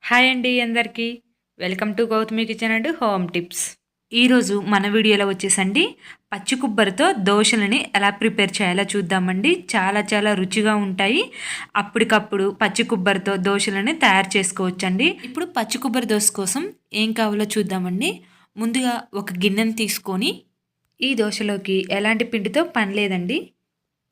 Hi అండి అందరికీ welcome to Gautami kitchen and home tips. ఈరోజు మన వీడియోలో వచ్చేసండి పచ్చి కొబ్బరితో దోశలని ఎలా ప్రిపేర్ చేయాలో చూద్దామండి. చాలా చాలా రుచిగా ఉంటాయి. అప్పటికప్పుడు పచ్చి కొబ్బరితో దోశలని తయారు చేసుకోవచ్చండి. ఇప్పుడు పచ్చి కొబ్బరి దోశ కోసం ఏం కావాలో చూద్దామండి. ముందుగా ఒక గిన్నెను తీసుకొని ఈ దోశలోకి ఎలాంటి పిండితో పని లేదండి.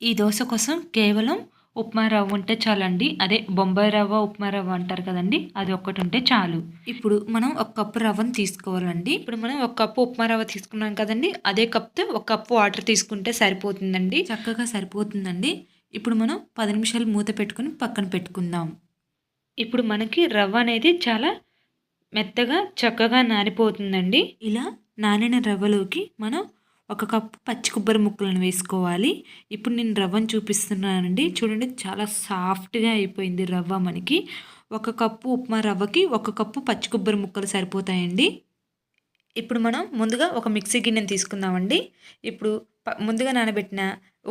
ఈ దోశ కోసం కేవలం ఉప్మా రవ్వ ఉంటే చాలండి. అదే బొంబాయి రవ్వ, ఉప్మా రవ్వ అంటారు కదండి, అది ఒక్కటి ఉంటే చాలు. ఇప్పుడు మనం ఒక కప్పు రవ్వను తీసుకోవాలండి. ఇప్పుడు మనం ఒక కప్పు ఉప్మా రవ్వ తీసుకున్నాం కదండి, అదే కప్తో ఒక కప్పు వాటర్ తీసుకుంటే సరిపోతుందండి. చక్కగా సరిపోతుందండి. ఇప్పుడు మనం 10 నిమిషాలు మూత పెట్టుకుని పక్కన పెట్టుకుందాం. ఇప్పుడు మనకి రవ్వ అనేది చాలా మెత్తగా చక్కగా నానిపోతుందండి. ఇలా నానిన రవ్వలోకి మనం ఒక కప్పు పచ్చి కొబ్బరి ముక్కలను వేసుకోవాలి. ఇప్పుడు నేను రవ్వను చూపిస్తున్నానండి. చూడండి, చాలా సాఫ్ట్గా అయిపోయింది రవ్వ మనకి. ఒక కప్పు ఉప్మా రవ్వకి ఒక కప్పు పచ్చి కొబ్బరి ముక్కలు సరిపోతాయండి. ఇప్పుడు మనం ముందుగా ఒక మిక్సీ గిన్నెని తీసుకుందామండి. ఇప్పుడు ముందుగా నానబెట్టిన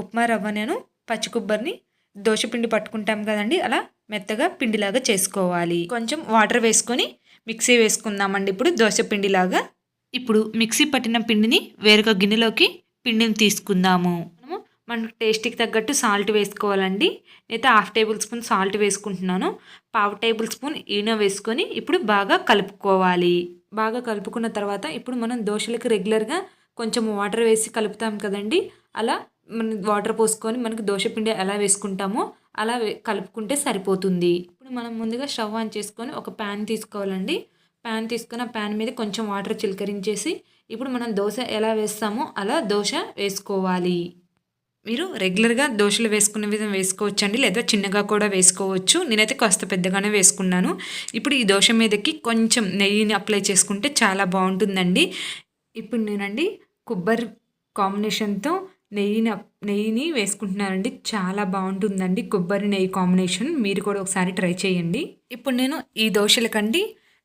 ఉప్మా రవ్వ నేను పచ్చి కొబ్బరిని దోశపిండి పట్టుకుంటాం కదండి, అలా మెత్తగా పిండిలాగా చేసుకోవాలి. కొంచెం వాటర్ వేసుకొని మిక్సీ వేసుకుందామండి ఇప్పుడు దోశపిండిలాగా. ఇప్పుడు మిక్సీ పట్టిన పిండిని వేరొక గిన్నెలోకి పిండిని తీసుకుందాము. మనకు టేస్ట్కి తగ్గట్టు సాల్ట్ వేసుకోవాలండి. నేనైతే 1/2 టేబుల్ స్పూన్ సాల్ట్ వేసుకుంటున్నాను. 1/2 టేబుల్ స్పూన్ ఈనో వేసుకొని ఇప్పుడు బాగా కలుపుకోవాలి. బాగా కలుపుకున్న తర్వాత ఇప్పుడు మనం దోశలకి రెగ్యులర్గా కొంచెం వాటర్ వేసి కలుపుతాం కదండి, అలా మనం వాటర్ పోసుకొని మనకి దోశపిండి ఎలా వేసుకుంటామో అలా కలుపుకుంటే సరిపోతుంది. ఇప్పుడు మనం ముందుగా స్టవ్ ఆన్ చేసుకొని ఒక ప్యాన్ తీసుకోవాలండి. ప్యాన్ తీసుకున్న ప్యాన్ మీద కొంచెం వాటర్ చిలకరించేసి ఇప్పుడు మనం దోశ ఎలా వేస్తామో అలా దోశ వేసుకోవాలి. మీరు రెగ్యులర్గా దోశలు వేసుకునే విధంగా వేసుకోవచ్చండి, లేదా చిన్నగా కూడా వేసుకోవచ్చు. నేనైతే కాస్త పెద్దగానే వేసుకున్నాను. ఇప్పుడు ఈ దోశ మీదకి కొంచెం నెయ్యిని అప్లై చేసుకుంటే చాలా బాగుంటుందండి. ఇప్పుడు నేనండి కొబ్బరి కాంబినేషన్తో నెయ్యిని వేసుకుంటున్నానండి. చాలా బాగుంటుందండి కొబ్బరి నెయ్యి కాంబినేషన్. మీరు కూడా ఒకసారి ట్రై చేయండి. ఇప్పుడు నేను ఈ దోశలకండి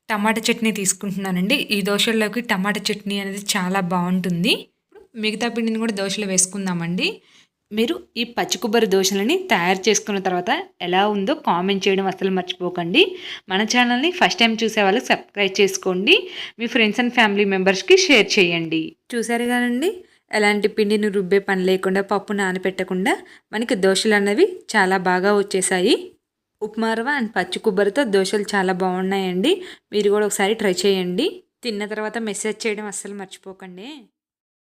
టమాటా చట్నీ తీసుకుంటున్నానండి. ఈ దోశల్లోకి టమాటా చట్నీ అనేది చాలా బాగుంటుంది. మిగతా పిండిని కూడా దోశలో వేసుకుందామండి. మీరు ఈ పచ్చి కొబ్బరి దోశలని తయారు చేసుకున్న తర్వాత ఎలా ఉందో కామెంట్ చేయడం అసలు మర్చిపోకండి. మన ఛానల్ని ఫస్ట్ టైం చూసే వాళ్ళు సబ్స్క్రైబ్ చేసుకోండి. మీ ఫ్రెండ్స్ అండ్ ఫ్యామిలీ మెంబర్స్కి షేర్ చేయండి. చూసారు కానండి, ఎలాంటి పిండిని రుబ్బే పని లేకుండా, పప్పు నానపెట్టకుండా మనకి దోశలు అనేవి చాలా బాగా వచ్చేసాయి. ఉప్మా రవ్వ అండ్ పచ్చి కొబ్బరితో దోశలు చాలా బాగున్నాయండి. మీరు కూడా ఒకసారి ట్రై చేయండి. తిన్న తర్వాత మెసేజ్ చేయడం అస్సలు మర్చిపోకండి.